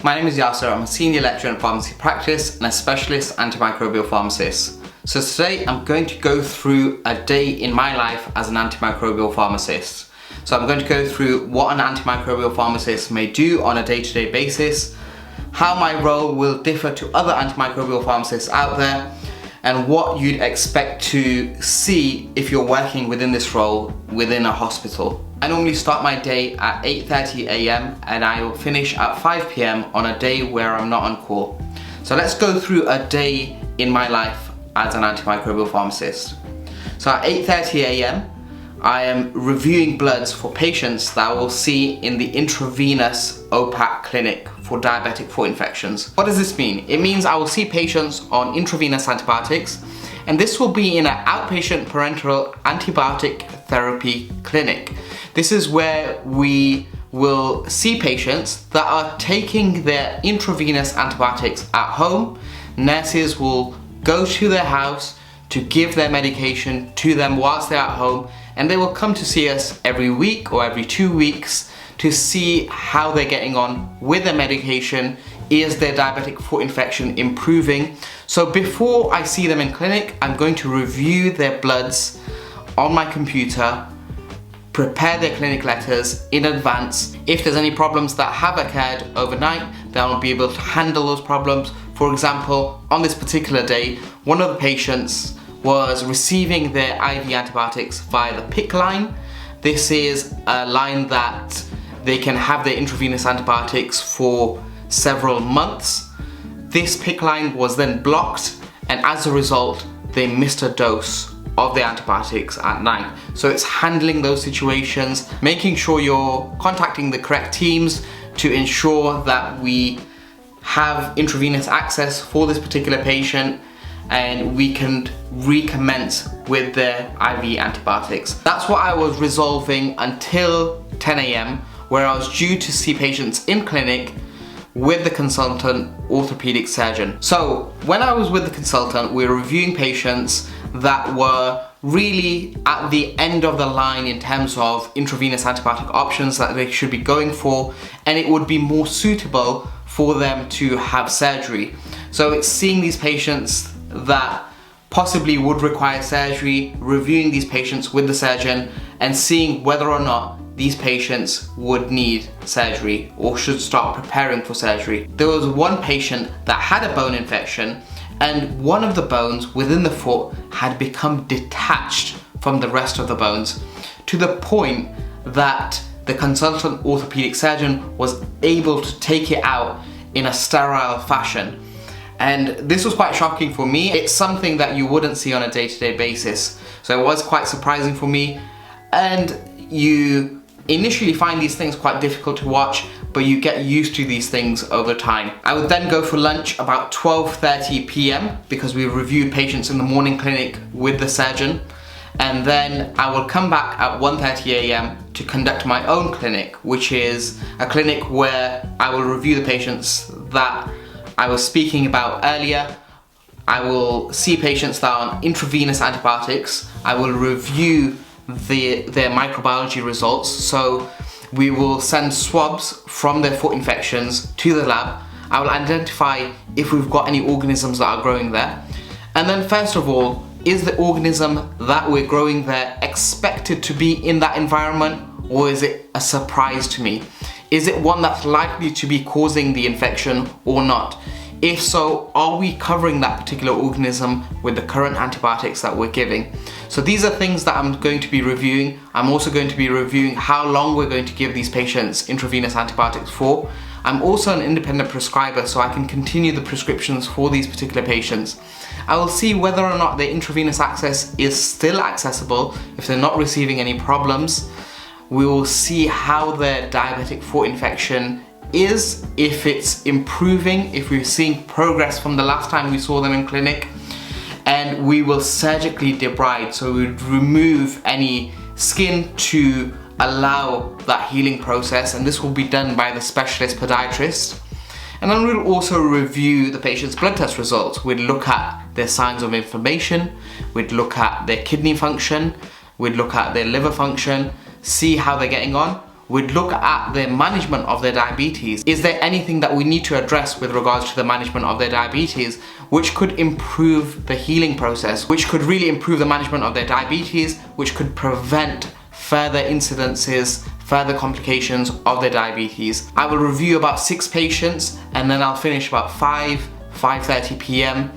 My name is Yasser. I'm a senior lecturer in pharmacy practice and a specialist antimicrobial pharmacist. So today I'm going to go through a day in my life as an antimicrobial pharmacist. So I'm going to go through what an antimicrobial pharmacist may do on a day-to-day basis, how my role will differ to other antimicrobial pharmacists out there, and what you'd expect to see if you're working within this role within a hospital. I normally start my day at 8:30 a.m. and I will finish at 5 p.m. on a day where I'm not on call. So let's go through a day in my life as an antimicrobial pharmacist. So at 8:30 a.m. I am reviewing bloods for patients that I will see in the intravenous OPAT clinic for diabetic foot infections. What does this mean? It means I will see patients on intravenous antibiotics, and this will be in an outpatient parenteral antibiotic therapy clinic. This is where we will see patients that are taking their intravenous antibiotics at home. Nurses will go to their house to give their medication to them whilst they're at home, and they will come to see us every week or every 2 weeks to see how they're getting on with their medication. Is their diabetic foot infection improving? So before I see them in clinic, I'm going to review their bloods on my computer, prepare their clinic letters in advance. If there's any problems that have occurred overnight, then I'll be able to handle those problems. For example, on this particular day, one of the patients was receiving their IV antibiotics via the PICC line. This is a line that they can have their intravenous antibiotics for several months. This PICC line was then blocked, and as a result, they missed a dose of the antibiotics at night. So it's handling those situations, making sure you're contacting the correct teams to ensure that we have intravenous access for this particular patient and we can recommence with their IV antibiotics. That's what I was resolving until 10 a.m. where I was due to see patients in clinic with the consultant orthopedic surgeon. So when I was with the consultant, we were reviewing patients that were really at the end of the line in terms of intravenous antibiotic options that they should be going for, and it would be more suitable for them to have surgery. So it's seeing these patients that possibly would require surgery, reviewing these patients with the surgeon, and seeing whether or not these patients would need surgery or should start preparing for surgery. There was one patient that had a bone infection, and one of the bones within the foot had become detached from the rest of the bones to the point that the consultant orthopedic surgeon was able to take it out in a sterile fashion. And this was quite shocking for me. It's something that you wouldn't see on a day-to-day basis. So it was quite surprising for me. And you initially find these things quite difficult to watch, but you get used to these things over time. I would then go for lunch about 12:30 p.m. because we reviewed patients in the morning clinic with the surgeon. And then I will come back at 1:30 a.m. to conduct my own clinic, which is a clinic where I will review the patients that I was speaking about earlier. I will see patients that are on intravenous antibiotics. I will review their microbiology results. So we will send swabs from their foot infections to the lab. I will identify if we've got any organisms that are growing there. And then first of all, is the organism that we're growing there expected to be in that environment, or is it a surprise to me? Is it one that's likely to be causing the infection or not? If so, are we covering that particular organism with the current antibiotics that we're giving? So these are things that I'm going to be reviewing. I'm also going to be reviewing how long we're going to give these patients intravenous antibiotics for. I'm also an independent prescriber, so I can continue the prescriptions for these particular patients. I will see whether or not their intravenous access is still accessible, if they're not receiving any problems. We will see how their diabetic foot infection is, if it's improving, if we're seeing progress from the last time we saw them in clinic, and we will surgically debride, so we would remove any skin to allow that healing process, and this will be done by the specialist podiatrist. And then we'll also review the patient's blood test results. We'd look at their signs of inflammation, we'd look at their kidney function, we'd look at their liver function, see how they're getting on. we'd look at the management of their diabetes. Is there anything that we need to address with regards to the management of their diabetes which could improve the healing process, which could really improve the management of their diabetes, which could prevent further incidences, further complications of their diabetes. I will review about 6 patients and then I'll finish about 5:30 p.m.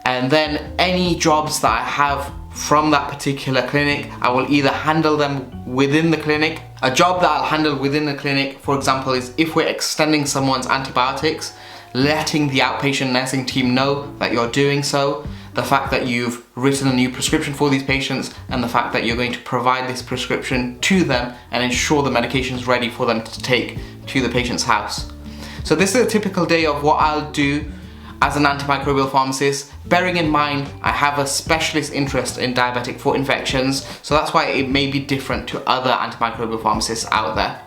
and then any jobs that I have from that particular clinic, I will either handle them within the clinic. A job that I'll handle within the clinic, for example, is if we're extending someone's antibiotics, letting the outpatient nursing team know that you're doing so, the fact that you've written a new prescription for these patients, and the fact that you're going to provide this prescription to them and ensure the medication is ready for them to take to the patient's house. So this is a typical day of what I'll do as an antimicrobial pharmacist, bearing in mind I have a specialist interest in diabetic foot infections, so that's why it may be different to other antimicrobial pharmacists out there.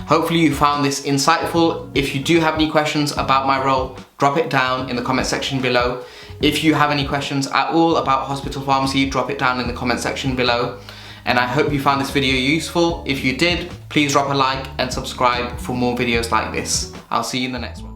Hopefully you found this insightful. If you do have any questions about my role, drop it down in the comment section below. If you have any questions at all about hospital pharmacy, drop it down in the comment section below. And I hope you found this video useful. If you did, please drop a like and subscribe for more videos like this. I'll see you in the next one.